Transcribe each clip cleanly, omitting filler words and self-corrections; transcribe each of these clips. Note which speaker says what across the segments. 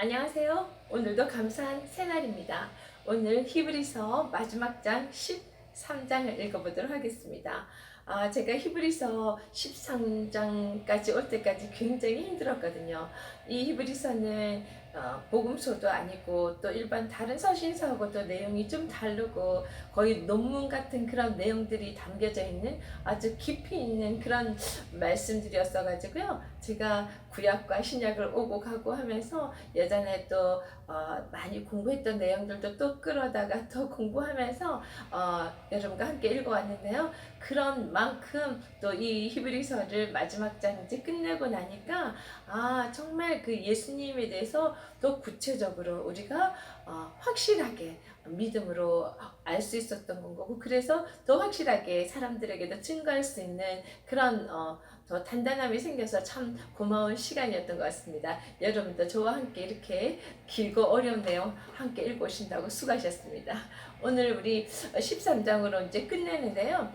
Speaker 1: 안녕하세요. 오늘도 감사한 새날입니다. 오늘 히브리서 마지막 장 13장을 읽어보도록 하겠습니다. 제가 히브리서 13장까지 올 때까지 굉장히 힘들었거든요. 이 히브리서는 복음서도 아니고 또 일반 다른 서신서하고도 내용이 좀 다르고 거의 논문 같은 그런 내용들이 담겨져 있는 아주 깊이 있는 그런 말씀들이었어 가지고요. 제가 구약과 신약을 오고 가고 하면서 예전에 또 많이 공부했던 내용들도 또 끌어다가 더 공부하면서 여러분과 함께 읽어왔는데요. 그런 만큼 또 이 히브리서를 마지막 장 이제 끝내고 나니까 정말 그 예수님에 대해서 더 구체적으로 우리가 확실하게 믿음으로 알 수 있었던 거고, 그래서 더 확실하게 사람들에게도 증거할 수 있는 그런 더 단단함이 생겨서 참 고마운 시간이었던 것 같습니다. 여러분도 저와 함께 이렇게 길고 어려운 내용 함께 읽으신다고 수고하셨습니다. 오늘 우리 13장으로 이제 끝내는데요.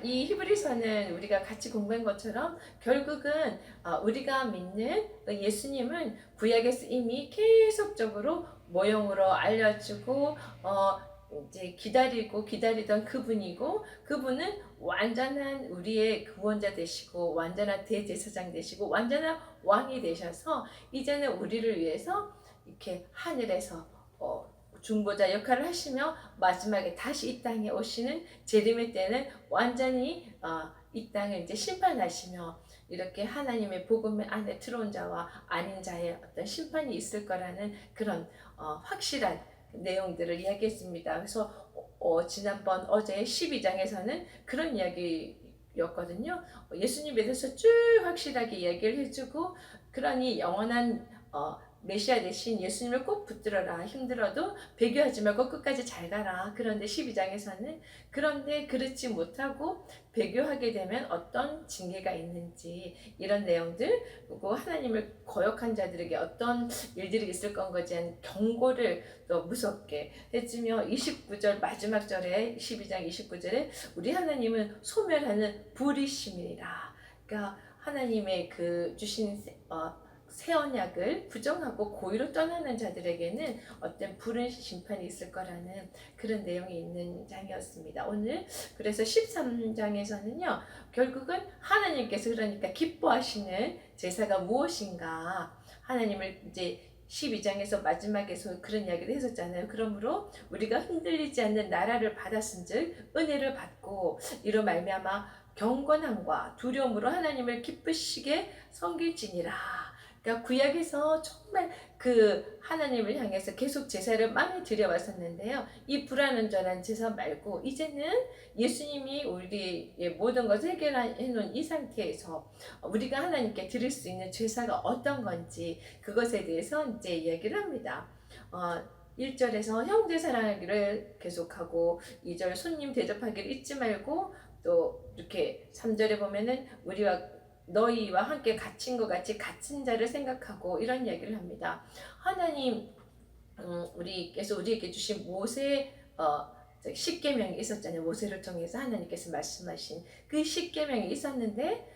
Speaker 1: 이 히브리서는 우리가 같이 공부한 것처럼 결국은 우리가 믿는 예수님은 구약에서 이미 계속적으로 모형으로 알려주고 이제 기다리던 그분이고, 그분은 완전한 우리의 구원자 되시고 완전한 대제사장 되시고 완전한 왕이 되셔서 이제는 우리를 위해서 이렇게 하늘에서 중보자 역할을 하시며 마지막에 다시 이 땅에 오시는 재림의 때는 완전히 이 땅을 이제 심판하시며 이렇게 하나님의 복음 안에 들어온 자와 아닌 자의 어떤 심판이 있을 거라는 그런 확실한 내용들을 이야기했습니다. 그래서 지난번 어제 12장에서는 그런 이야기였거든요. 예수님에 대해서 쭉 확실하게 이야기를 해주고, 그러니 영원한 메시아 대신 예수님을 꼭 붙들어라. 힘들어도 배교하지 말고 끝까지 잘 가라. 그런데 12장에서는 그런데 그렇지 못하고 배교하게 되면 어떤 징계가 있는지, 이런 내용들, 그리고 하나님을 거역한 자들에게 어떤 일들이 있을 건가에 대한 경고를 또 무섭게 해주며, 29절 마지막 절에 12장 29절에 우리 하나님은 소멸하는 불이심이라. 그러니까 하나님의 그 주신 새 언약을 부정하고 고의로 떠나는 자들에게는 어떤 불운 심판이 있을 거라는 그런 내용이 있는 장이었습니다. 오늘 그래서 13장에서는요, 결국은 하나님께서 그러니까 기뻐하시는 제사가 무엇인가, 하나님을 이제 12장에서 마지막에서 그런 이야기를 했었잖아요. 그러므로 우리가 흔들리지 않는 나라를 받았은즉 은혜를 받고 이로 말미암아 경건함과 두려움으로 하나님을 기쁘시게 섬길지니라. 그러니까 구약에서 정말 그 하나님을 향해서 계속 제사를 많이 드려왔었는데요. 이 불완전한 제사 말고 이제는 예수님이 우리의 모든 것을 해결해 놓은 이 상태에서 우리가 하나님께 드릴 수 있는 제사가 어떤 건지 그것에 대해서 이제 이야기를 합니다. 1절에서 형제 사랑하기를 계속하고, 2절 손님 대접하기를 잊지 말고, 또 이렇게 3절에 보면은 우리와 너희와 함께 갇힌 것 같이 갇힌 자를 생각하고, 이런 이야기를 합니다. 하나님 우리께서 우리에게 주신 모세 십계명이 있었잖아요. 모세를 통해서 하나님께서 말씀하신 그 십계명이 있었는데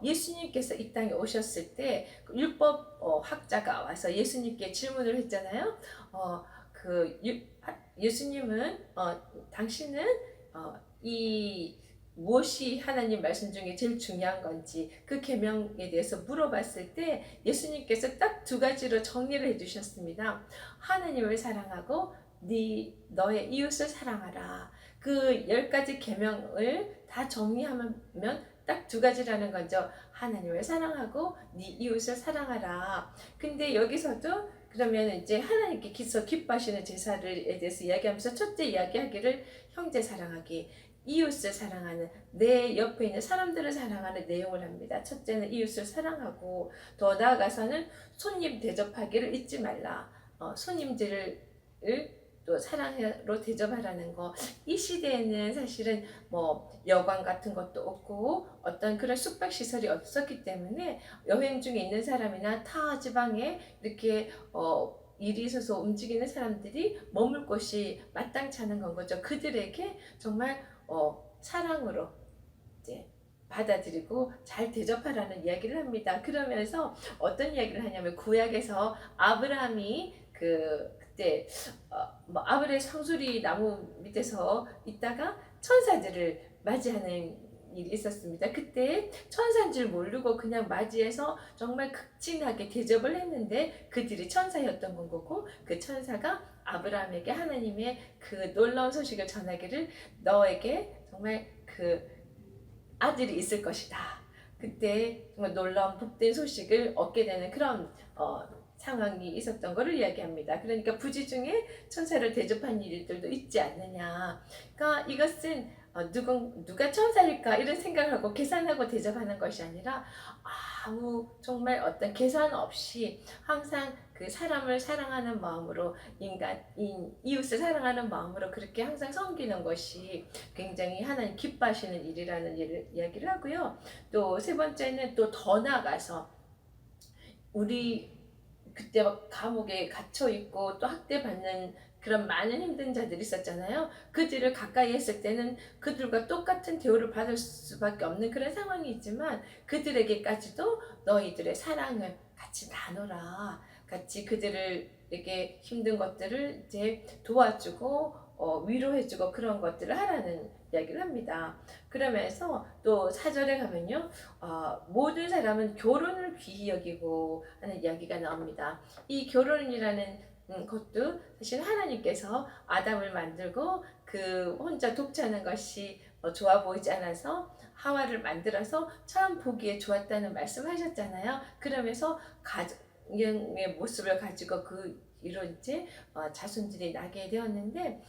Speaker 1: 예수님께서 이 땅에 오셨을 때 율법 학자가 와서 예수님께 질문을 했잖아요. 예수님은 당신은 이 무엇이 하나님 말씀 중에 제일 중요한 건지 그 계명에 대해서 물어봤을 때 예수님께서 딱 두 가지로 정리를 해주셨습니다. 하나님을 사랑하고 너의 이웃을 사랑하라. 그 10가지 계명을 다 정리하면 딱 두 가지라는 거죠. 하나님을 사랑하고 네 이웃을 사랑하라. 근데 여기서도 그러면 이제 하나님께 기뻐하시는 제사를에 대해서 이야기하면서 첫째 이야기하기를 형제 사랑하기, 이웃을 사랑하는, 내 옆에 있는 사람들을 사랑하는 내용을 합니다. 첫째는 이웃을 사랑하고, 더 나아가서는 손님 대접하기를 잊지 말라. 손님들을 또 사랑으로 대접하라는 거. 이 시대에는 사실은 뭐 여관 같은 것도 없고 어떤 그런 숙박 시설이 없었기 때문에 여행 중에 있는 사람이나 타 지방에 이렇게 일이 있어서 움직이는 사람들이 머물 곳이 마땅치 않은 건 거죠. 그들에게 정말 사랑으로 이제 받아들이고 잘 대접하라는 이야기를 합니다. 그러면서 어떤 이야기를 하냐면 구약에서 아브라함이 그때 뭐 아브라함 상수리 나무 밑에서 있다가 천사들을 맞이하는 일이 있었습니다. 그때 천사인 줄 모르고 그냥 맞이해서 정말 극진하게 대접을 했는데 그들이 천사였던 건 거고, 그 천사가 아브라함에게 하나님의 그 놀라운 소식을 전하기를 너에게 정말 그 아들이 있을 것이다. 그때 정말 놀라운 복된 소식을 얻게 되는 그런 상황이 있었던 것을 이야기합니다. 그러니까 부지 중에 천사를 대접한 일들도 있지 않느냐. 그러니까 이것은 누가 천사일까 이런 생각을 하고 계산하고 대접하는 것이 아니라 아무 정말 어떤 계산 없이 항상 그 사람을 사랑하는 마음으로 이웃을 사랑하는 마음으로 그렇게 항상 섬기는 것이 굉장히 하나님 기뻐하시는 일이라는 이야기를 하고요. 또 세 번째는 또 더 나아가서 우리 그때 막 감옥에 갇혀 있고 또 학대받는 그런 많은 힘든 자들이 있었잖아요. 그들을 가까이 했을 때는 그들과 똑같은 대우를 받을 수밖에 없는 그런 상황이 있지만 그들에게까지도 너희들의 사랑을 같이 나눠라. 같이 그들에게 힘든 것들을 이제 도와주고 위로해주고 그런 것들을 하라는 이야기를 합니다. 그러면서 또 4절에 가면요, 모든 사람은 결혼을 귀히 여기고 하는 이야기가 나옵니다. 이 결혼이라는 것도 사실 하나님께서 아담을 만들고 그 혼자 독차는 것이 좋아 보이지 않아서 하와를 만들어서 참 보기에 좋았다는 말씀하셨잖아요. 그러면서 가정의 모습을 가지고 이로 이제 자손들이 나게 되었는데,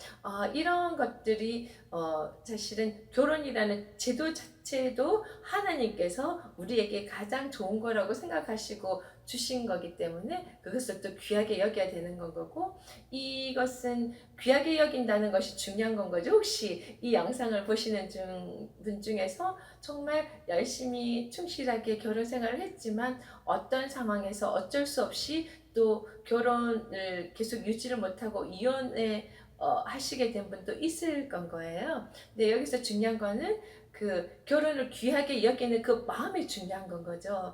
Speaker 1: 이런 것들이 사실은 결혼이라는 제도 자체도 하나님께서 우리에게 가장 좋은 거라고 생각하시고 주신 거기 때문에 그것을 또 귀하게 여겨야 되는 건 거고, 이것은 귀하게 여긴다는 것이 중요한 건 거죠. 혹시 이 영상을 보시는 분 중에서 정말 열심히 충실하게 결혼 생활을 했지만 어떤 상황에서 어쩔 수 없이 또 결혼을 계속 유지를 못하고 이혼에 하시게 된 분도 있을 건 거예요. 근데 여기서 중요한 거는 그 결혼을 귀하게 여기는 그 마음이 중요한 건 거죠.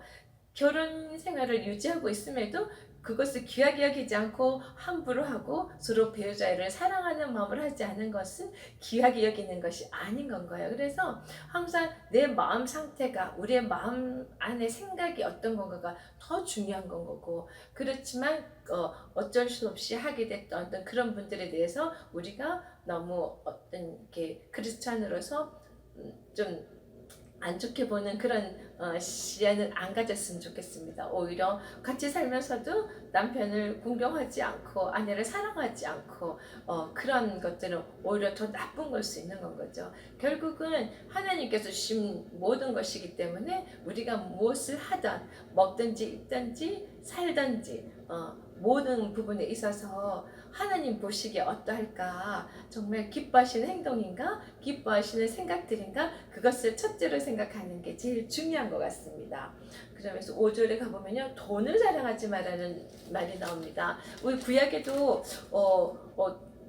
Speaker 1: 결혼 생활을 유지하고 있음에도 그것을 귀하게 여기지 않고 함부로 하고 서로 배우자를 사랑하는 마음을 하지 않은 것은 귀하게 여기는 것이 아닌 건 거예요. 그래서 항상 내 마음 상태가, 우리의 마음 안에 생각이 어떤 건가가 더 중요한 건 거고, 그렇지만 어쩔 수 없이 하게 됐던 어떤 그런 분들에 대해서 우리가 너무 어떤 이렇게 크리스찬으로서 좀 안 좋게 보는 그런 시야는 안 가졌으면 좋겠습니다. 오히려 같이 살면서도 남편을 공경하지 않고 아내를 사랑하지 않고 그런 것들은 오히려 더 나쁜 걸 수 있는 건 거죠. 결국은 하나님께서 주신 모든 것이기 때문에 우리가 무엇을 하든 먹든지 입든지 살든지 모든 부분에 있어서 하나님 보시기에 어떠할까, 정말 기뻐하시는 행동인가, 기뻐하시는 생각들인가, 그것을 첫째로 생각하는 게 제일 중요한 것 같습니다. 그러면서 5절에 가보면요, 돈을 자랑하지 말라는 말이 나옵니다. 우리 구약에도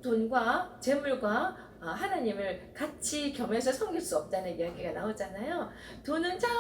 Speaker 1: 돈과 재물과 하나님을 같이 겸해서 섬길 수 없다는 이야기가 나오잖아요. 돈은 참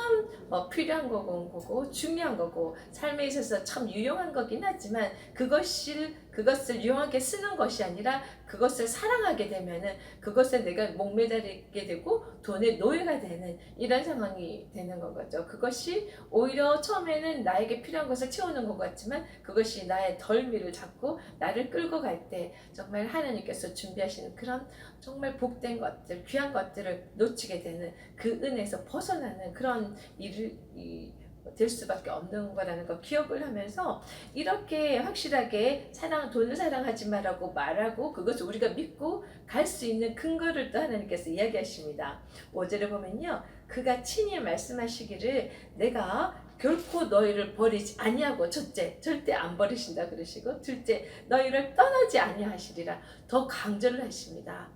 Speaker 1: 필요한 거고 중요한 거고 삶에 있어서 참 유용한 거긴 하지만 그것을 유용하게 쓰는 것이 아니라 그것을 사랑하게 되면은 그것에 내가 목매달리게 되고 돈의 노예가 되는 이런 상황이 되는 건 거죠. 그것이 오히려 처음에는 나에게 필요한 것을 채우는 것 같지만 그것이 나의 덜미를 잡고 나를 끌고 갈 때 정말 하나님께서 준비하시는 그런 정말 복된 것들, 귀한 것들을 놓치게 되는 그 은혜에서 벗어나는 그런 일이 될 수밖에 없는 거라는 거 기억을 하면서 이렇게 확실하게 돈을 사랑하지 말라고 말하고 그것을 우리가 믿고 갈 수 있는 근거를 또 하나님께서 이야기하십니다. 5절에 보면요, 그가 친히 말씀하시기를 내가 결코 너희를 버리지 아니하고, 첫째 절대 안 버리신다 그러시고, 둘째 너희를 떠나지 아니하시리라 더 강조를 하십니다.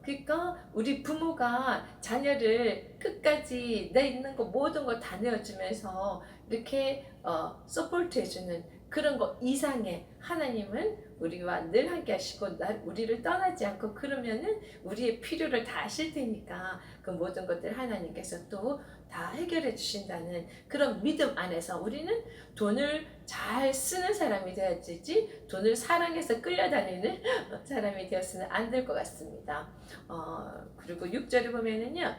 Speaker 1: 그러니까 우리 부모가 자녀를 끝까지 내 있는 거 모든 거 다 내어주면서 이렇게 서포트 해주는 그런 거 이상의 하나님은 우리와 늘 함께 하시고 우리를 떠나지 않고, 그러면은 우리의 필요를 다 아실 테니까 그 모든 것들 하나님께서 또 다 해결해 주신다는 그런 믿음 안에서 우리는 돈을 잘 쓰는 사람이 되어야지 돈을 사랑해서 끌려다니는 사람이 되었으면 안 될 것 같습니다. 그리고 6절에 보면은요.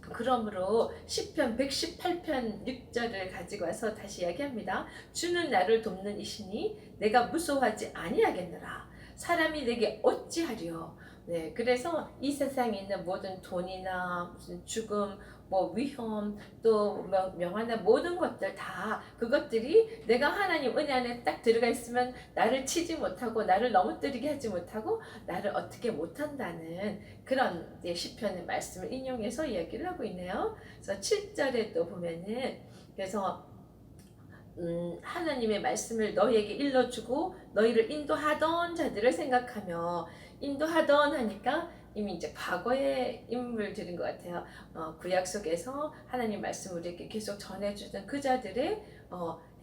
Speaker 1: 그러므로 시편 118편 6절을 가지고 와서 다시 이야기합니다. 주는 나를 돕는 이시니 내가 무서워하지 아니하겠노라. 사람이 내게 어찌하리요. 네, 그래서 이 세상에 있는 모든 돈이나 무슨 죽음, 뭐 위험, 또 명화나 모든 것들 다 그것들이 내가 하나님 은혜 안에 딱 들어가 있으면 나를 치지 못하고 나를 넘어뜨리게 하지 못하고 나를 어떻게 못한다는 그런 시편의 말씀을 인용해서 이야기를 하고 있네요. 그래서 7절에 또 보면은 그래서 하나님의 말씀을 너희에게 일러주고 너희를 인도하던 자들을 생각하며 인도하던 하니까 이미 이제 과거의 인물들인 것 같아요. 구약 속에서 하나님 말씀 우리에게 계속 전해주던 그 자들의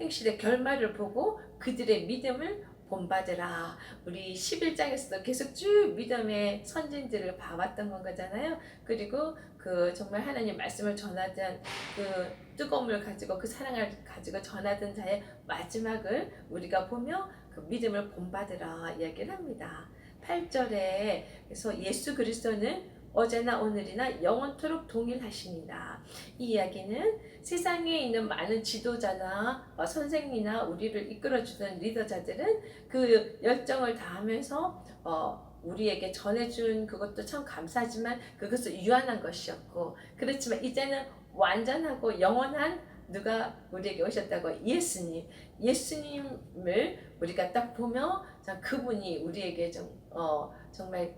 Speaker 1: 행실의 결말을 보고 그들의 믿음을 본받으라. 우리 11장에서도 계속 쭉 믿음의 선진들을 봐왔던 건 거잖아요. 그리고 그 정말 하나님 말씀을 전하던 그 뜨거움을 가지고 그 사랑을 가지고 전하던 자의 마지막을 우리가 보며 그 믿음을 본받으라 이야기를 합니다. 8절에 그래서 예수 그리스도는 어제나 오늘이나 영원토록 동일하시니라. 이 이야기는 세상에 있는 많은 지도자나 선생이나 우리를 이끌어주던 리더자들은 그 열정을 다하면서 우리에게 전해준 그것도 참 감사하지만 그것을 유한한 것이었고, 그렇지만 이제는 완전하고 영원한 누가 우리에게 오셨다고? 예수님을 우리가 딱 보며 그분이 우리에게 정말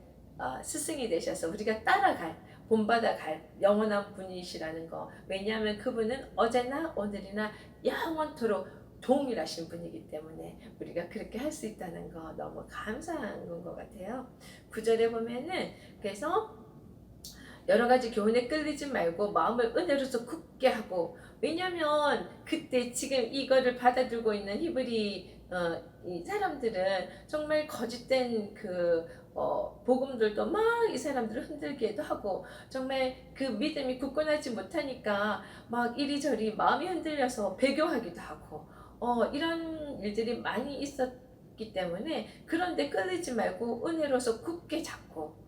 Speaker 1: 스승이 되셔서 우리가 따라갈, 본받아갈 영원한 분이시라는 거. 왜냐하면 그분은 어제나 오늘이나 영원토록 동일하신 분이기 때문에 우리가 그렇게 할 수 있다는 거 너무 감사한 것 같아요. 9절에 보면은 그래서 여러 가지 교훈에 끌리지 말고 마음을 은혜로서 굳게 하고, 왜냐면 그때 지금 이거를 받아들고 있는 히브리 이 사람들은 정말 거짓된 복음들도 막 이 사람들을 흔들기도 하고 정말 그 믿음이 굳건하지 못하니까 막 이리저리 마음이 흔들려서 배교하기도 하고 이런 일들이 많이 있었기 때문에 그런데 끌리지 말고 은혜로서 굳게 잡고,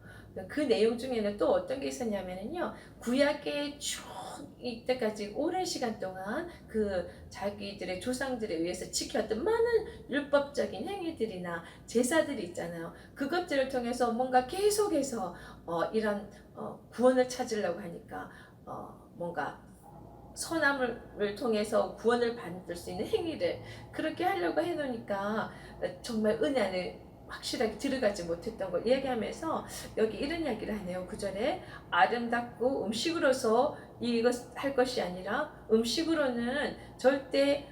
Speaker 1: 그 내용 중에는 또 어떤 게 있었냐면요. 구약의 쭉 이때까지 오랜 시간 동안 그 자기들의 조상들에 의해서 지켰던 많은 율법적인 행위들이나 제사들이 있잖아요. 그것들을 통해서 뭔가 계속해서 이런 구원을 찾으려고 하니까 뭔가 선함을 통해서 구원을 받을 수 있는 행위를 그렇게 하려고 해놓으니까 정말 은혜 안에 확실하게 들어가지 못했던 걸 얘기하면서 여기 이런 이야기를 하네요. 9절에 아름답고 음식으로서 이것 할 것이 아니라 음식으로는 절대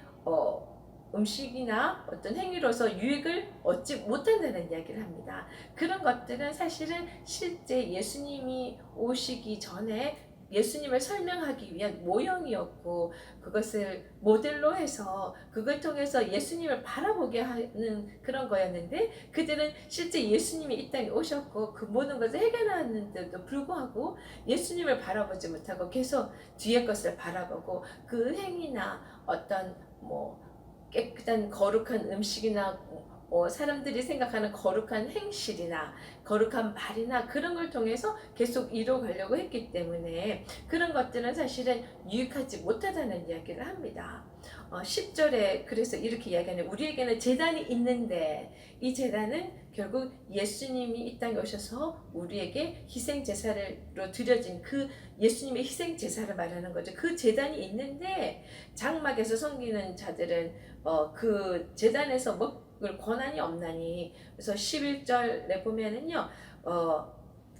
Speaker 1: 음식이나 어떤 행위로서 유익을 얻지 못한다는 이야기를 합니다. 그런 것들은 사실은 실제 예수님이 오시기 전에 예수님을 설명하기 위한 모형이었고, 그것을 모델로 해서 그걸 통해서 예수님을 바라보게 하는 그런 거였는데, 그들은 실제 예수님이 이 땅에 오셨고 그 모든 것을 해결하는데도 불구하고 예수님을 바라보지 못하고 계속 뒤의 것을 바라보고 그 행위나 어떤 깨끗한 거룩한 음식이나 사람들이 생각하는 거룩한 행실이나 거룩한 말이나 그런 걸 통해서 계속 이뤄가려고 했기 때문에 그런 것들은 사실은 유익하지 못하다는 이야기를 합니다. 10절에 그래서 이렇게 이야기하는, 우리에게는 제단이 있는데 이 제단은 결국 예수님이 이 땅에 오셔서 우리에게 희생제사로 드려진 그 예수님의 희생제사를 말하는 거죠. 그 제단이 있는데 장막에서 섬기는 자들은 그 제단에서 먹을 권한이 없나니. 그래서 11절에 보면은요,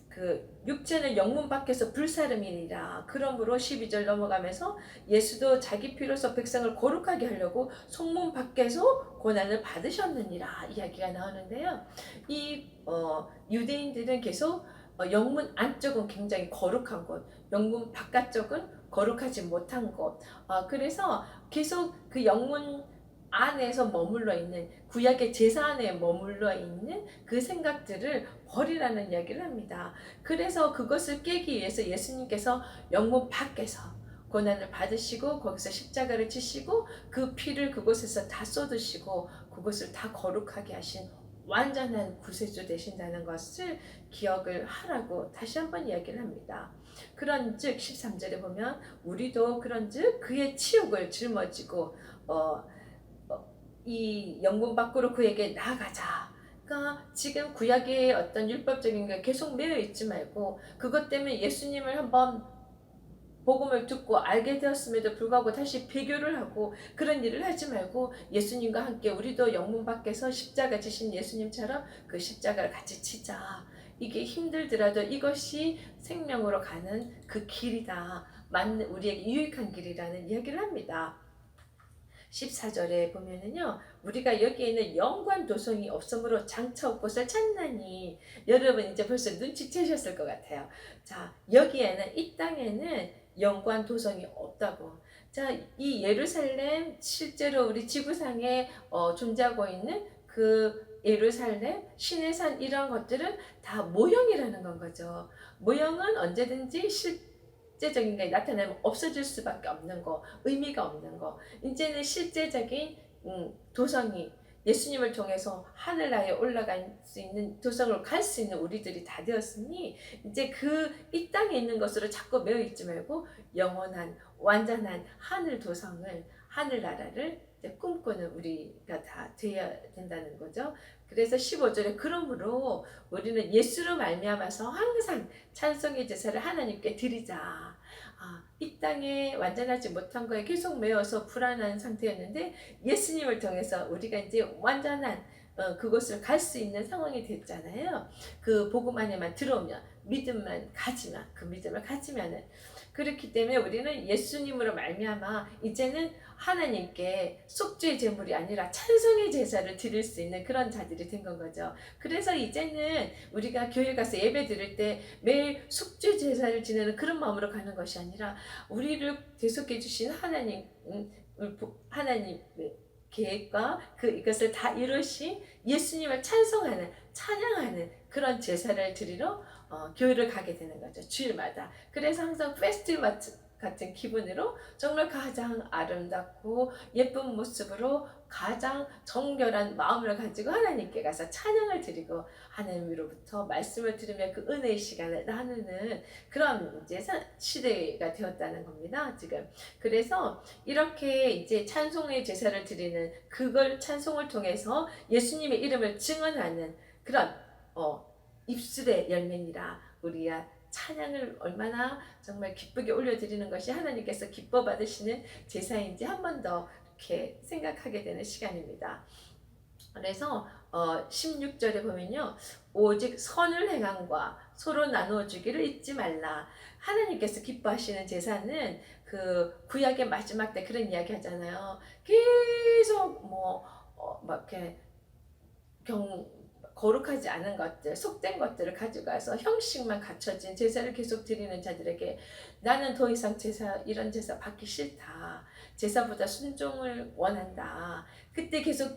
Speaker 1: 그 육체는 영문 밖에서 불사름이니라. 그러므로 12절 넘어가면서 예수도 자기 피로서 백성을 거룩하게 하려고 성문 밖에서 고난을 받으셨느니라 이야기가 나오는데요. 이 유대인들은 계속 영문 안쪽은 굉장히 거룩한 곳, 영문 바깥쪽은 거룩하지 못한 곳. 그래서 계속 그 영문 안에서 머물러 있는, 구약의 제사 안에 머물러 있는 그 생각들을 버리라는 이야기를 합니다. 그래서 그것을 깨기 위해서 예수님께서 영문 밖에서 고난을 받으시고 거기서 십자가를 지시고 그 피를 그곳에서 다 쏟으시고 그곳을 다 거룩하게 하신 완전한 구세주 되신다는 것을 기억을 하라고 다시 한번 이야기를 합니다. 그런즉 13절에 보면 우리도 그런즉 그의 치욕을 짊어지고 이 영문 밖으로 그에게 나아가자. 그러니까 지금 구약의 어떤 율법적인 게 계속 매여 있지 말고 그것 때문에 예수님을 한번 복음을 듣고 알게 되었음에도 불구하고 다시 배교를 하고 그런 일을 하지 말고 예수님과 함께 우리도 영문 밖에서 십자가 지신 예수님처럼 그 십자가를 같이 치자. 이게 힘들더라도 이것이 생명으로 가는 그 길이다. 맞는 우리에게 유익한 길이라는 이야기를 합니다. 14절에 보면은요, 우리가 여기에는 영관 도성이 없으므로 장차 올 곳을 찾나니, 여러분 이제 벌써 눈치채셨을 것 같아요. 자, 여기에는 이 땅에는 영관 도성이 없다고. 자, 이 예루살렘 실제로 우리 지구상에 존재하고 있는 그 예루살렘, 신의 산 이런 것들은 다 모형이라는 건 거죠. 모형은 언제든지 실제적인 게 나타나면 없어질 수밖에 없는 거, 의미가 없는 거. 이제는 실제적인 도성이 예수님을 통해서 하늘나라에 올라갈 수 있는 도성을 갈 수 있는 우리들이 다 되었으니 이제 그 이 땅에 있는 것으로 자꾸 매여 있지 말고 영원한 완전한 하늘 도성을 하늘나라를 꿈꾸는 우리가 다 되어야 된다는 거죠. 그래서 15절에 그러므로 우리는 예수로 말미암아서 항상 찬송의 제사를 하나님께 드리자. 이 땅에 완전하지 못한 거에 계속 매여서 불안한 상태였는데 예수님을 통해서 우리가 이제 완전한 그곳을 갈 수 있는 상황이 됐잖아요. 그 복음 안에만 들어오면 믿음만 가지면 그 믿음을 가지면은 그렇기 때문에 우리는 예수님으로 말미암아 이제는 하나님께 속죄의 제물이 아니라 찬송의 제사를 드릴 수 있는 그런 자들이 된 건 거죠. 그래서 이제는 우리가 교회 가서 예배 드릴 때 매일 속죄 제사를 지내는 그런 마음으로 가는 것이 아니라 우리를 대속해 주신 하나님 계획과 이것을 다 이루신 예수님을 찬송하는 찬양하는 그런 제사를 드리러 교회를 가게 되는 거죠. 주일마다. 그래서 항상 페스티벌 같은 기분으로 정말 가장 아름답고 예쁜 모습으로 가장 정결한 마음을 가지고 하나님께 가서 찬양을 드리고 하나님으로부터 말씀을 들으며 그 은혜의 시간을 나누는 그런 이제 시대가 되었다는 겁니다. 지금. 그래서 이렇게 이제 찬송의 제사를 드리는 그걸 찬송을 통해서 예수님의 이름을 증언하는 그런 입술의 열매니라 우리야 찬양을 얼마나 정말 기쁘게 올려드리는 것이 하나님께서 기뻐 받으시는 제사인지 한 번 더 이렇게 생각하게 되는 시간입니다. 그래서 16절에 보면요. 오직 선을 행함과 서로 나누어 주기를 잊지 말라. 하나님께서 기뻐하시는 제사는 그 구약의 마지막 때 그런 이야기 하잖아요. 계속 막 이렇게 거룩하지 않은 것들, 속된 것들을 가져가서 형식만 갖춰진 제사를 계속 드리는 자들에게 나는 더 이상 이런 제사 받기 싫다. 제사보다 순종을 원한다. 그때 계속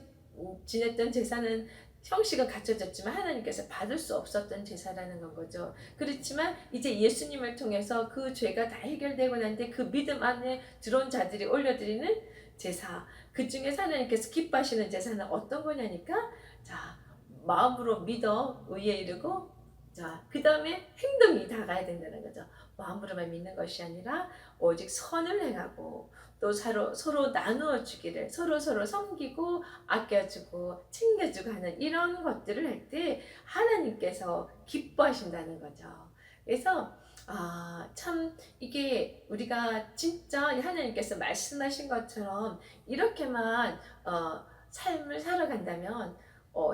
Speaker 1: 지냈던 제사는 형식은 갖춰졌지만 하나님께서 받을 수 없었던 제사라는 건 거죠. 그렇지만 이제 예수님을 통해서 그 죄가 다 해결되고 난 뒤에 그 믿음 안에 들어온 자들이 올려드리는 제사, 그 중에 하나님께서 기뻐하시는 제사는 어떤 거냐니까 자 마음으로 믿어 의에 이르고 자 그 다음에 행동이 다가야 된다는 거죠. 마음으로만 믿는 것이 아니라 오직 선을 행하고 또 서로 나누어 주기를 서로 섬기고 아껴주고 챙겨주고 하는 이런 것들을 할 때 하나님께서 기뻐하신다는 거죠. 그래서 참 이게 우리가 진짜 하나님께서 말씀하신 것처럼 이렇게만 삶을 살아간다면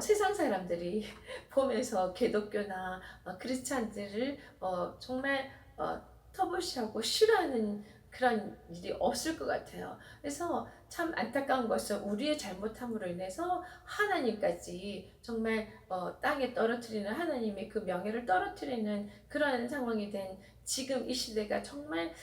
Speaker 1: 세상 사람들이 보면서 기독교나 크리스찬들을 정말 터부시하고 싫어하는 그런 일이 없을 것 같아요. 그래서 참 안타까운 것은 우리의 잘못함으로 인해서 하나님까지 정말 땅에 떨어뜨리는 하나님의 그 명예를 떨어뜨리는 그런 상황이 된 지금 이 시대가 정말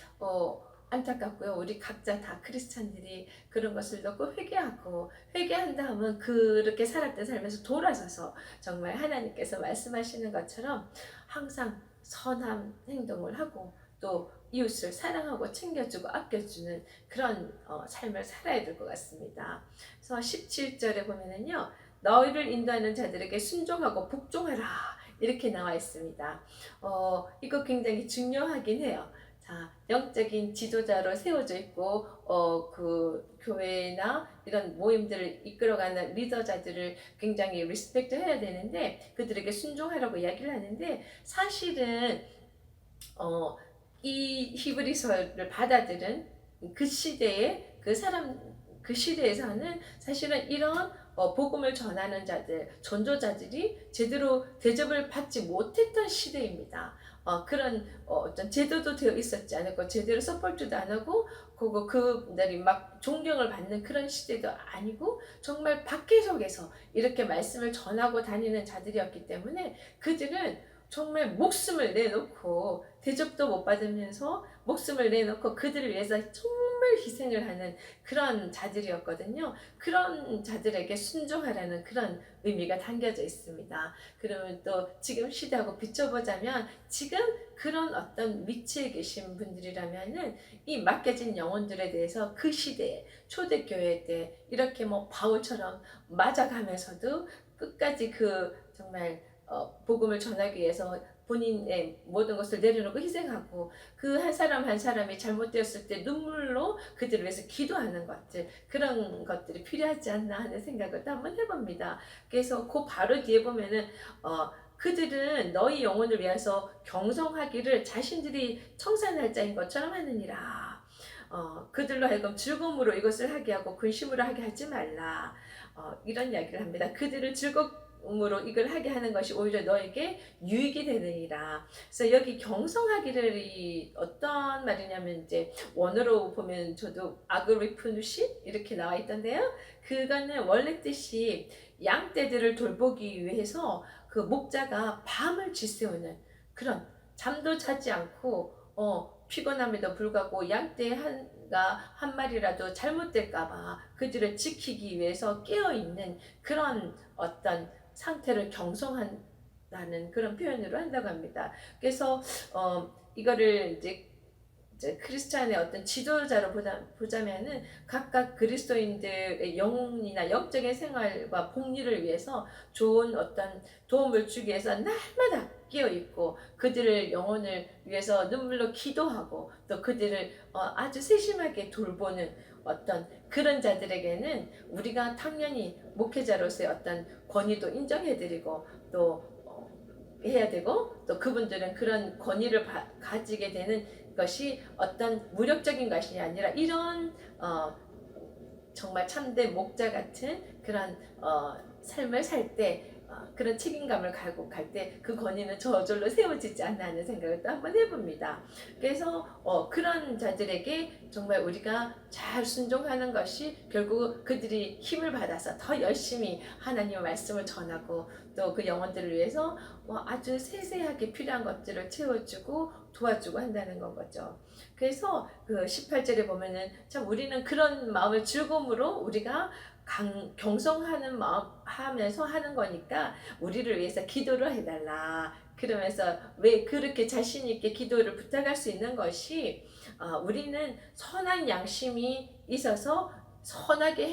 Speaker 1: 안타깝고요. 우리 각자 다 크리스찬들이 그런 것을 놓고 회개한 다음은 그렇게 살았던 삶에서 돌아서서 정말 하나님께서 말씀하시는 것처럼 항상 선한 행동을 하고 또 이웃을 사랑하고 챙겨주고 아껴주는 그런 삶을 살아야 될 것 같습니다. 그래서 17절에 보면은요, 너희를 인도하는 자들에게 순종하고 복종하라 이렇게 나와 있습니다. 이거 굉장히 중요하긴 해요. 자, 영적인 지도자로 세워져 있고, 그 교회나 이런 모임들을 이끌어가는 리더자들을 굉장히 리스펙트 해야 되는데, 그들에게 순종하라고 이야기를 하는데, 사실은, 이 히브리서를 받아들은 그 시대에 그 시대에서는 사실은 이런 복음을 전하는 자들, 전도자들이 제대로 대접을 받지 못했던 시대입니다. 그런 어떤 제도도 되어 있었지 않고 제대로 서포트도 안 하고 그분들이 막 존경을 받는 그런 시대도 아니고 정말 밖에서에서 이렇게 말씀을 전하고 다니는 자들이었기 때문에 그들은 정말 목숨을 내놓고 대접도 못 받으면서 목숨을 내놓고 그들을 위해서 정말 희생을 하는 그런 자들이었거든요. 그런 자들에게 순종하라는 그런 의미가 담겨져 있습니다. 그러면 또 지금 시대하고 비춰보자면 지금 그런 어떤 위치에 계신 분들이라면은 이 맡겨진 영혼들에 대해서 그 시대에 초대교회 때 이렇게 뭐 바울처럼 맞아가면서도 끝까지 그 정말 복음을 전하기 위해서 본인의 모든 것을 내려놓고 희생하고 그 한 사람 한 사람이 잘못되었을 때 눈물로 그들을 위해서 기도하는 것들, 그런 것들이 필요하지 않나 하는 생각을 또 한번 해봅니다. 그래서 그 바로 뒤에 보면은 그들은 너희 영혼을 위해서 경성하기를 자신들이 청산할 자인 것처럼 하느니라. 그들로 하여금 즐거움으로 이것을 하게 하고 근심으로 하게 하지 말라. 이런 이야기를 합니다. 그들을 즐거움으로 이걸 하게 하는 것이 오히려 너에게 유익이 되느니라. 그래서 여기 경성하기를이 어떤 말이냐면 이제 원어로 보면 저도 아그리프누시 이렇게 나와 있던데요. 그거는 원래 뜻이 양떼들을 돌보기 위해서 그 목자가 밤을 지새우는 그런 잠도 자지 않고 피곤함에도 불구하고 양떼 한 마리라도 잘못될까봐 그들을 지키기 위해서 깨어있는 그런 어떤 상태를 경성한다는 그런 표현으로 한다고 합니다. 그래서 이거를 이제 크리스찬의 어떤 지도자로 보자면은 각각 그리스도인들의 영혼이나 영적인 생활과 복리를 위해서 좋은 어떤 도움을 주기 위해서 날마다 깨어 있고 그들을 영혼을 위해서 눈물로 기도하고 또 그들을 아주 세심하게 돌보는 어떤 그런 자들에게는 우리가 당연히 목회자로서의 어떤 권위도 인정해드리고 또 해야 되고 또 그분들은 그런 권위를 가지게 되는 것이 어떤 무력적인 것이 아니라 이런 정말 참된 목자 같은 그런 삶을 살 때 그런 책임감을 가지고 갈 때 그 권위는 저절로 세워지지 않나 하는 생각을 또 한번 해봅니다. 그래서 그런 자들에게 정말 우리가 잘 순종하는 것이 결국 그들이 힘을 받아서 더 열심히 하나님의 말씀을 전하고 또 그 영혼들을 위해서 아주 세세하게 필요한 것들을 채워주고 도와주고 한다는 거죠. 그래서 그 18절에 보면은 참 우리는 그런 마음을 즐거움으로 우리가 경성하는 마음 하면서 하는 거니까 우리를 위해서 기도를 해달라. 그러면서 왜 그렇게 자신 있게 기도를 부탁할 수 있는 것이 우리는 선한 양심이 있어서 선하게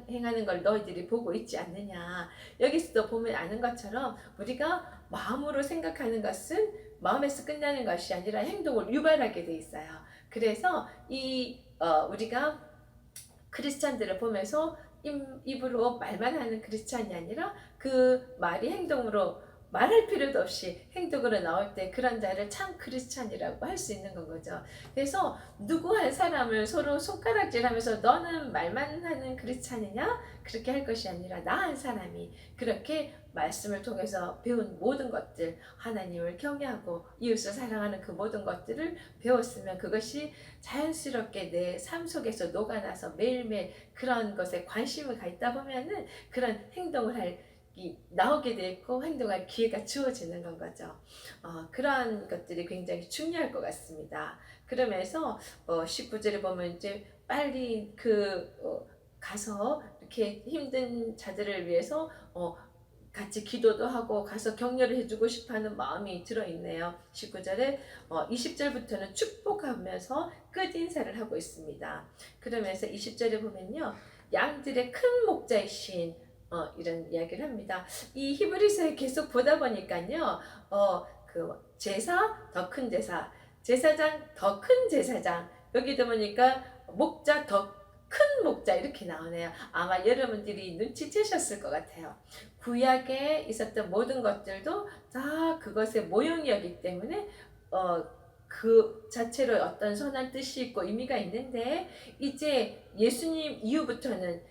Speaker 1: 행하는 걸 너희들이 보고 있지 않느냐. 여기서도 보면 아는 것처럼 우리가 마음으로 생각하는 것은 마음에서 끝나는 것이 아니라 행동을 유발하게 돼 있어요. 그래서 우리가 크리스찬들을 보면서 입으로 말만 하는 크리스찬이 아니라 그 말이 행동으로 말할 필요도 없이 행동으로 나올 때 그런 자를 참 크리스찬이라고 할 수 있는 거죠. 그래서 누구 한 사람을 서로 손가락질하면서 너는 말만 하는 크리스찬이냐? 그렇게 할 것이 아니라 나 한 사람이 그렇게 말씀을 통해서 배운 모든 것들, 하나님을 경외하고 이웃을 사랑하는 그 모든 것들을 배웠으면 그것이 자연스럽게 내 삶 속에서 녹아나서 매일매일 그런 것에 관심을 갖다 보면은 그런 행동을 나오게 되고 행동할 기회가 주어지는 건 거죠. 그러한 것들이 굉장히 중요할 것 같습니다. 그러면서 19절에 보면 이제 빨리 가서 이렇게 힘든 자들을 위해서 같이 기도도 하고 가서 격려를 해주고 싶어하는 마음이 들어있네요. 19절에 20절부터는 축복하면서 끝인사를 하고 있습니다. 그러면서 20절에 보면요, 양들의 큰 목자이신 이런 이야기를 합니다. 이 히브리서에 계속 보다 보니까요, 그 제사 더 큰 제사, 제사장 더 큰 제사장, 여기도 보니까 목자 더 큰 목자 이렇게 나오네요. 아마 여러분들이 눈치채셨을 것 같아요. 구약에 있었던 모든 것들도 다 그것의 모형이었기 때문에 그 자체로 어떤 선한 뜻이 있고 의미가 있는데, 이제 예수님으로부터는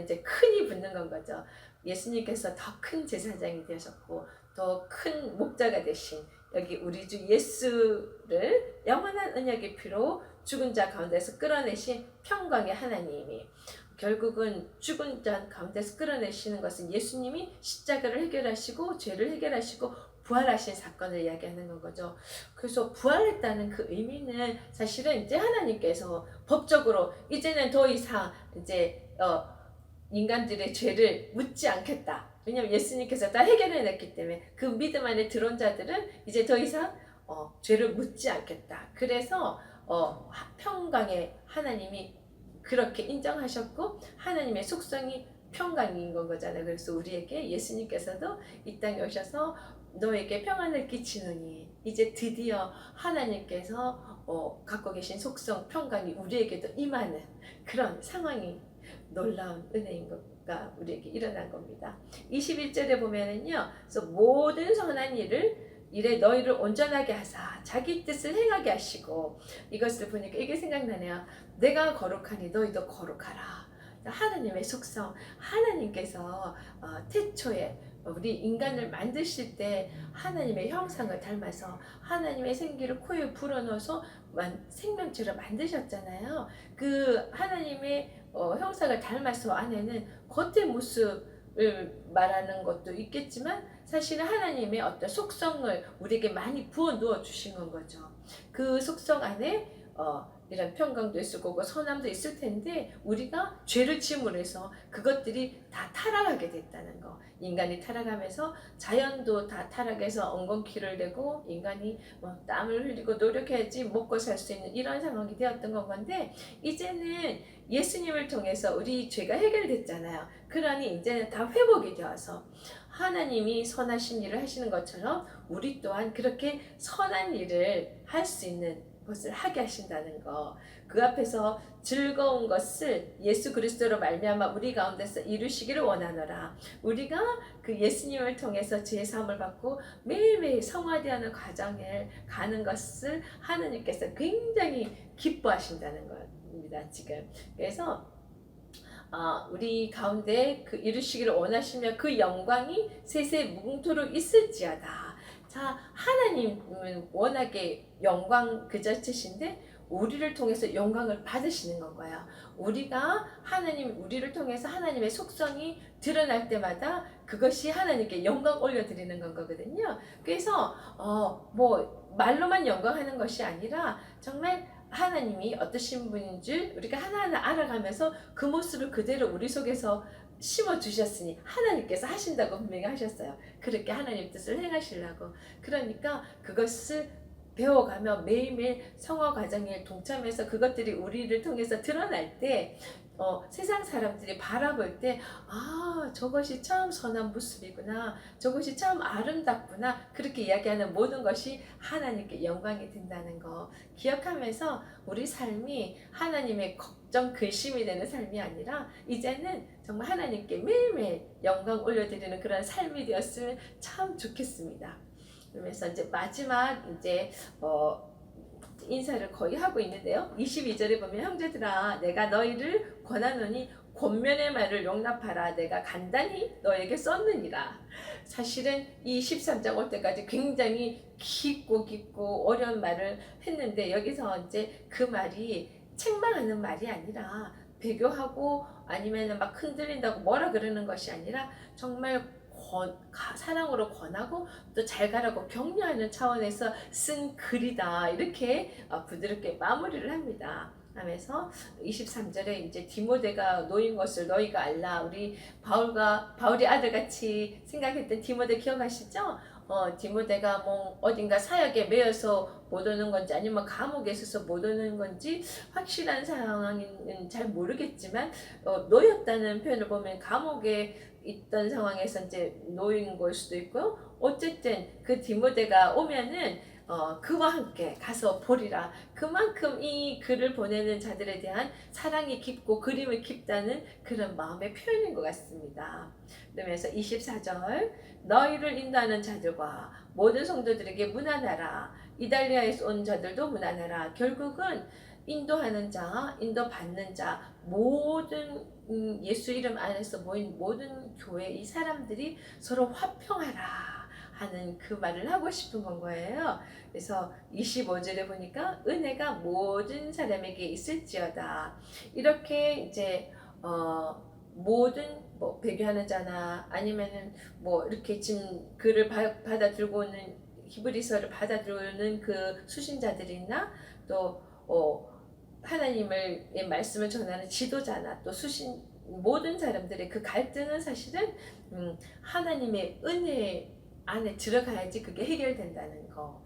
Speaker 1: 이제 큰이 붙는 건 거죠. 예수님께서 더 큰 제사장이 되셨고 더 큰 목자가 되신 여기 우리 주 예수를 영원한 언약의 피로 죽은 자 가운데서 끌어내신 평강의 하나님이, 결국은 죽은 자 가운데서 끌어내시는 것은 예수님이 십자가를 해결하시고 죄를 해결하시고 부활하신 사건을 이야기하는 거죠. 그래서 부활했다는 그 의미는 사실은 이제 하나님께서 법적으로 이제는 더 이상 이제 인간들의 죄를 묻지 않겠다. 왜냐하면 예수님께서 다 해결해냈기 때문에 그 믿음 안에 들어온 자들은 이제 더 이상 죄를 묻지 않겠다. 그래서 평강의 하나님이 그렇게 인정하셨고 하나님의 속성이 평강인 건 거잖아요. 그래서 우리에게 예수님께서도 이 땅에 오셔서 너에게 평안을 끼치느니, 이제 드디어 하나님께서 갖고 계신 속성 평강이 우리에게도 임하는 그런 상황이 놀라운 은혜인 것가 우리에게 일어난 겁니다. 21절에 보면은요, 그래서 모든 선한 일에 너희를 온전하게 하사 자기 뜻을 행하게 하시고, 이것을 보니까 이게 생각나네요. 내가 거룩하니 너희도 거룩하라. 하나님의 속성, 하나님께서 태초에 우리 인간을 만드실 때 하나님의 형상을 닮아서 하나님의 생기를 코에 불어넣어서 생명체로 만드셨잖아요. 그 하나님의 형상을 닮아서 안에는 겉의 모습을 말하는 것도 있겠지만 사실은 하나님의 어떤 속성을 우리에게 많이 부어 누워 주신 건 거죠. 그 속성 안에 이런 평강도 있을 거고 선함도 있을 텐데, 우리가 죄를 지음으로 해서 그것들이 다 타락하게 됐다는 거. 인간이 타락하면서 자연도 다 타락해서 엉겅퀴를 내고 인간이 땀을 흘리고 노력해야지 먹고 살 수 있는 이런 상황이 되었던 건데, 이제는 예수님을 통해서 우리 죄가 해결됐잖아요. 그러니 이제는 다 회복이 되어서 하나님이 선하신 일을 하시는 것처럼 우리 또한 그렇게 선한 일을 할 수 있는 것을 하게 하신다는 거. 그 앞에서 즐거운 것을 예수 그리스도로 말미암아 우리 가운데서 이루시기를 원하노라. 우리가 그 예수님을 통해서 죄 사함을 받고 매일매일 성화되어가는 과정을 가는 것을 하나님께서 굉장히 기뻐하신다는 겁니다, 지금. 그래서 우리 가운데 그 이루시기를 원하시며 그 영광이 세세 무궁토록 있을지어다. 자, 하나님은 워낙에 영광 그 자체신데 우리를 통해서 영광을 받으시는 건가요? 우리가 우리를 통해서 하나님의 속성이 드러날 때마다 그것이 하나님께 영광 올려드리는 건 거거든요. 그래서 말로만 영광하는 것이 아니라 정말 하나님이 어떠신 분인 줄 우리가 하나하나 알아가면서 그 모습을 그대로 우리 속에서 심어주셨으니 하나님께서 하신다고 분명히 하셨어요. 그렇게 하나님 뜻을 행하시려고. 그러니까 그것을 배워가며 매일매일 성화 과정에 동참해서 그것들이 우리를 통해서 드러날 때 세상 사람들이 바라볼 때 저것이 참 선한 모습이구나, 저것이 참 아름답구나, 그렇게 이야기하는 모든 것이 하나님께 영광이 된다는 거 기억하면서 우리 삶이 하나님의 걱정 근심이 되는 삶이 아니라 이제는 정말 하나님께 매일매일 영광 올려드리는 그런 삶이 되었으면 참 좋겠습니다. 그러면서 이제 마지막 인사를 거의 하고 있는데요. 22절에 보면 형제들아 내가 너희를 권하노니 권면의 말을 용납하라. 내가 간단히 너에게 썼느니라. 사실은 이 13장 올 때까지 굉장히 깊고 어려운 말을 했는데, 여기서 이제 그 말이 책망하는 말이 아니라 배교하고 아니면 막 흔들린다고 뭐라 그러는 것이 아니라 정말 사랑으로 권하고 또 잘 가라고 격려하는 차원에서 쓴 글이다, 이렇게 부드럽게 마무리를 합니다. 하면서 23절에 이제 디모데가 놓인 것을 너희가 알라. 우리 바울이 아들같이 생각했던 디모데 기억하시죠? 디모데가 뭐 어딘가 사역에 매여서 못 오는 건지 아니면 감옥에 있어서 못 오는 건지 확실한 상황은 잘 모르겠지만 놓였다는 표현을 보면 감옥에 있던 상황에서 이제 놓인 걸 수도 있고요. 어쨌든 그 디모데가 오면은 그와 함께 가서 보리라. 그만큼 이 글을 보내는 자들에 대한 사랑이 깊고 그림이 깊다는 그런 마음의 표현인 것 같습니다. 그러면서 24절 너희를 인도하는 자들과 모든 성도들에게 문안하라. 이달리아에서 온 자들도 문안하라. 결국은 인도하는 자, 인도받는 자, 모든 예수 이름 안에서 모인 모든 교회 이 사람들이 서로 화평하라 하는 그 말을 하고 싶은 건 거예요. 그래서 25절에 보니까 은혜가 모든 사람에게 있을지어다. 이렇게 이제 모든 뭐 배교하는 자나 아니면은 뭐 이렇게 지금 글을 받아 들고 오는 히브리서를 받아 들고는 그 수신자들이나 또 하나님의 말씀을 전하는 지도자나 또 모든 사람들의 그 갈등은 사실은 하나님의 은혜 안에 들어가야지 그게 해결된다는 거.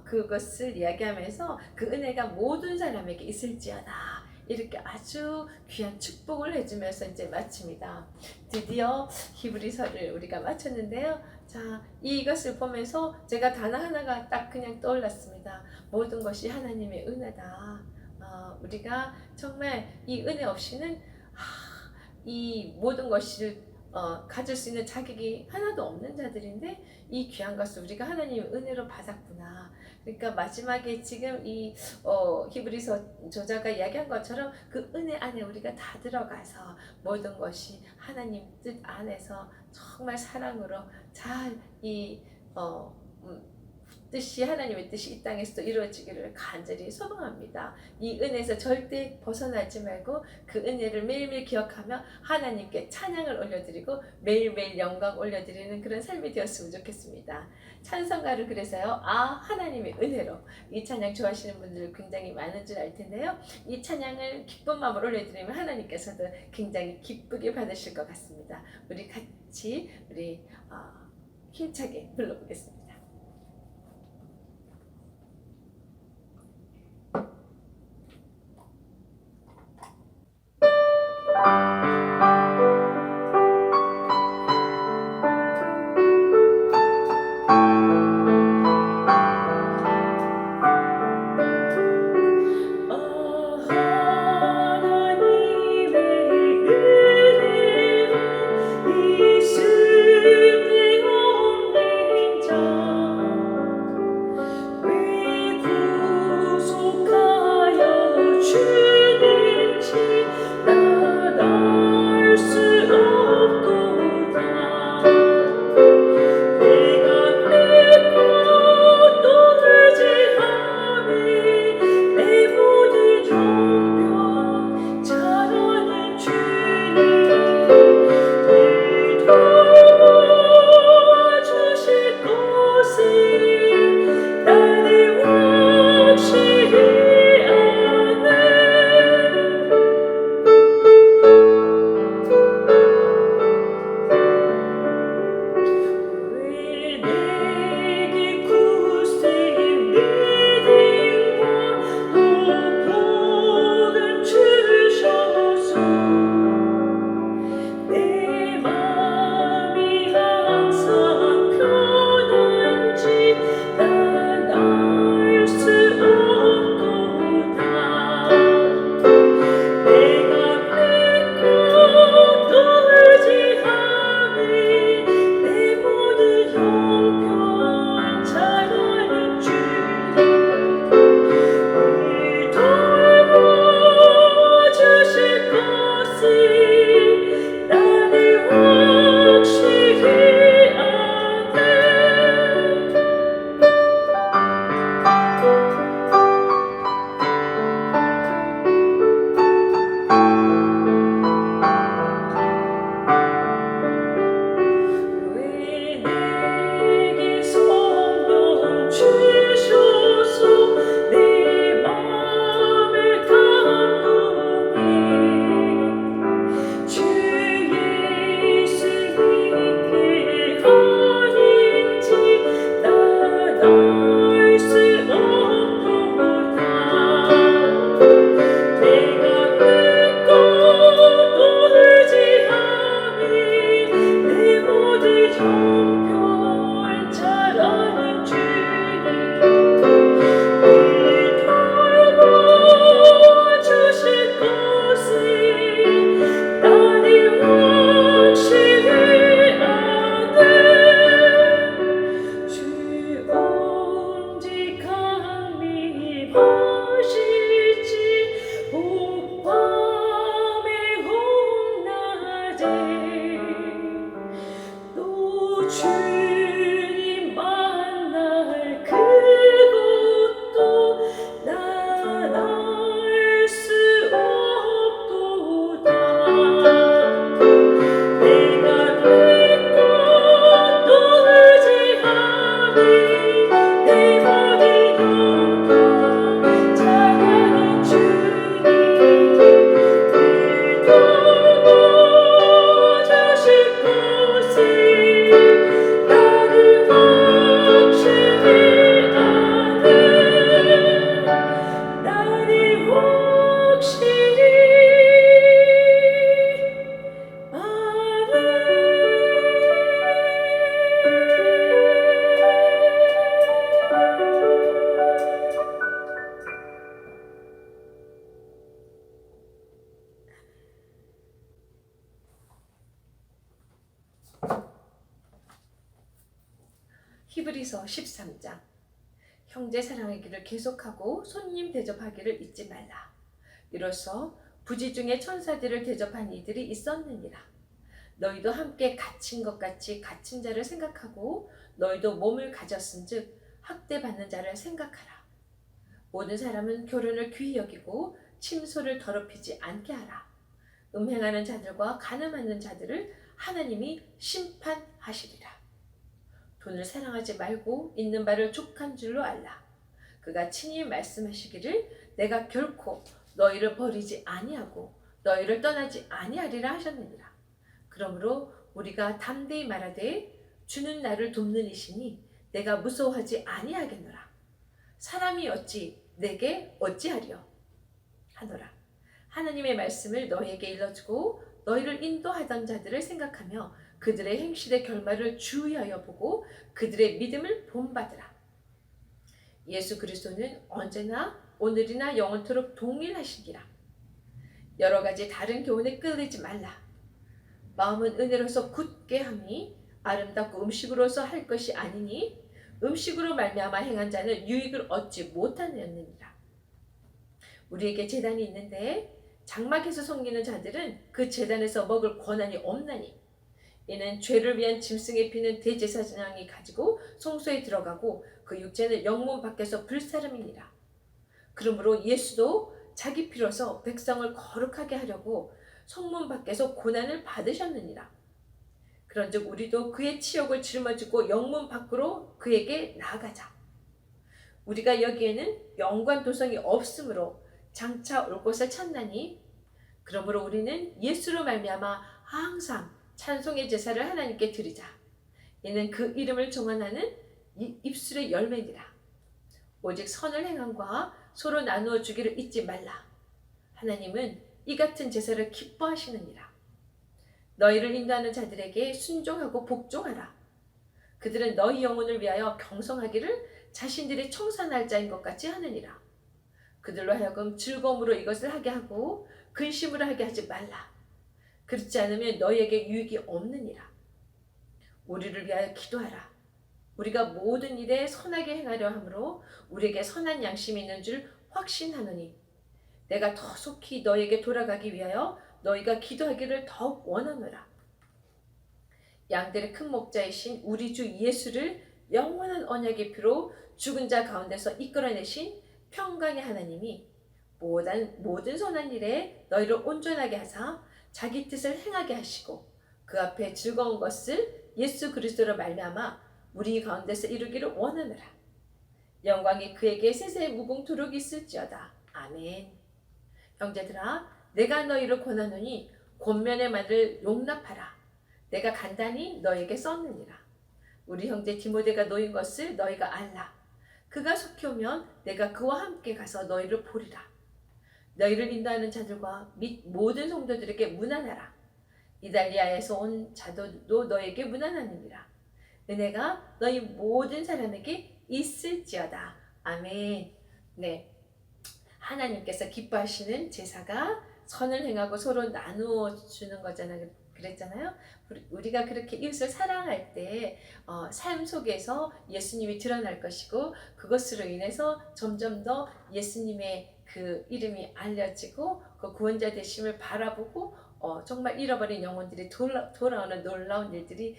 Speaker 1: 그것을 이야기하면서 그 은혜가 모든 사람에게 있을지어다. 이렇게 아주 귀한 축복을 해주면서 이제 마칩니다. 드디어 히브리서를 우리가 마쳤는데요. 자, 이것을 보면서 제가 단어 하나가 딱 그냥 떠올랐습니다. 모든 것이 하나님의 은혜다. 우리가 정말 이 은혜 없이는 이 모든 것을 가질 수 있는 자격이 하나도 없는 자들인데 이 귀한 것을 우리가 하나님의 은혜로 받았구나. 그러니까 마지막에 지금 이 히브리서 저자가 이야기한 것처럼 그 은혜 안에 우리가 다 들어가서 모든 것이 하나님 뜻 안에서 정말 사랑으로 잘 뜻이 하나님의 뜻이 이 땅에서도 이루어지기를 간절히 소망합니다. 이 은혜에서 절대 벗어나지 말고 그 은혜를 매일매일 기억하며 하나님께 찬양을 올려드리고 매일매일 영광 올려드리는 그런 삶이 되었으면 좋겠습니다. 찬송가를 그래서요. 하나님의 은혜로 이 찬양 좋아하시는 분들 굉장히 많은 줄 알 텐데요. 이 찬양을 기쁜 마음으로 올려드리면 하나님께서도 굉장히 기쁘게 받으실 것 같습니다. 우리 같이 힘차게 불러보겠습니다. 주님 만날 그것도 난 알 수 없도다. 내가 될 것도 의지하니 내 모든 영광 찬양해 주님. 늘 도와주실 것을 나는 확실히 아네. 나는 확실히 아멘. 히브리서 13장. 형제 사랑하기를 계속하고 손님 대접하기를 잊지 말라. 이로써 부지 중에 천사들을 대접한 이들이 있었느니라. 너희도 함께 갇힌 것 같이 갇힌 자를 생각하고 너희도 몸을 가졌은즉 학대받는 자를 생각하라. 모든 사람은 교련을 귀히 여기고 침소를 더럽히지 않게 하라. 음행하는 자들과 간음하는 자들을 하나님이 심판하시리라. 돈을 사랑하지 말고 있는 바를 족한 줄로 알라. 그가 친히 말씀하시기를 내가 결코 너희를 버리지 아니하고 너희를 떠나지 아니하리라 하셨느니라. 그러므로 우리가 담대히 말하되 주는 나를 돕는 이시니 내가 무서워하지 아니하겠노라. 사람이 어찌 내게 어찌하리요 하노라. 하나님의 말씀을 너희에게 일러주고 너희를 인도하던 자들을 생각하며 그들의 행실의 결말을 주의하여 보고 그들의 믿음을 본받으라. 예수 그리스도는 언제나 오늘이나 영원토록 동일하시니라. 여러 가지 다른 교훈에 끌리지 말라. 마음은 은혜로서 굳게 함이 아름답고 음식으로서 할 것이 아니니 음식으로 말미암아 행한 자는 유익을 얻지 못하느니라. 우리에게 제단이 있는데 장막에서 섬기는 자들은 그 제단에서 먹을 권한이 없나니 이는 죄를 위한 짐승의 피는 대제사장이 가지고 성소에 들어가고 그 육체는 영문 밖에서 불사름이니라. 그러므로 예수도 자기 피로서 백성을 거룩하게 하려고 성문 밖에서 고난을 받으셨느니라. 그런즉 우리도 그의 치욕을 짊어지고 영문 밖으로 그에게 나아가자. 우리가 여기에는 영관 도성이 없으므로 장차 올 곳을 찾나니 그러므로 우리는 예수로 말미암아 항상 찬송의 제사를 하나님께 드리자. 이는 그 이름을 정언하는 입술의 열매니라. 오직 선을 행함과 서로 나누어 주기를 잊지 말라. 하나님은 이 같은 제사를 기뻐하시느니라. 너희를 인도하는 자들에게 순종하고 복종하라. 그들은 너희 영혼을 위하여 경성하기를 자신들이 청산할 자인 것 같이 하느니라. 그들로 하여금 즐거움으로 이것을 하게 하고 근심으로 하게 하지 말라. 그렇지 않으면 너희에게 유익이 없느니라. 우리를 위하여 기도하라. 우리가 모든 일에 선하게 행하려 함으로 우리에게 선한 양심이 있는 줄 확신하노니 내가 더 속히 너희에게 돌아가기 위하여 너희가 기도하기를 더욱 원하노라. 양들의 큰 목자이신 우리 주 예수를 영원한 언약의 피로 죽은 자 가운데서 이끌어내신 평강의 하나님이 모든 선한 일에 너희를 온전하게 하사 자기 뜻을 행하게 하시고 그 앞에 즐거운 것을 예수 그리스도로 말미암아 우리 가운데서 이루기를 원하노라. 영광이 그에게 세세 무궁토록 있을지어다. 아멘. 형제들아, 내가 너희를 권하노니 권면의 말을 용납하라. 내가 간단히 너에게 썼느니라. 우리 형제 디모데가 놓인 것을 너희가 알라. 그가 속히 오면 내가 그와 함께 가서 너희를 보리라. 너희를 인도하는 자들과 및 모든 성도들에게 문안하라. 이달리아에서 온 자들도 너에게 문안하느니라. 은혜가 너희 모든 사람에게 있을지어다. 아멘. 네, 하나님께서 기뻐하시는 제사가 선을 행하고 서로 나누어 주는 거잖아요. 그랬잖아요. 우리가 그렇게 이웃을 사랑할 때 삶 속에서 예수님이 드러날 것이고 그것으로 인해서 점점 더 예수님의 그 이름이 알려지고 그 구원자 되심을 바라보고 정말 잃어버린 영혼들이 돌아오는 놀라운 일들이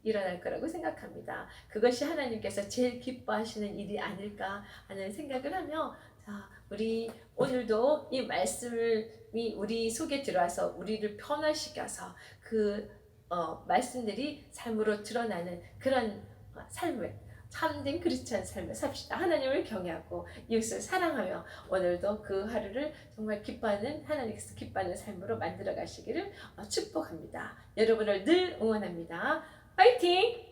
Speaker 1: 일어날 거라고 생각합니다. 그것이 하나님께서 제일 기뻐하시는 일이 아닐까 하는 생각을 하며, 자, 우리 오늘도 이 말씀이 우리 속에 들어와서 우리를 변화시켜서 말씀들이 삶으로 드러나는 그런 삶을, 참된 크리스찬 삶을 삽시다. 하나님을 경외하고 이웃을 사랑하며 오늘도 그 하루를 정말 기뻐하는, 하나님께서 기뻐하는 삶으로 만들어 가시기를 축복합니다. 여러분을 늘 응원합니다. 파이팅!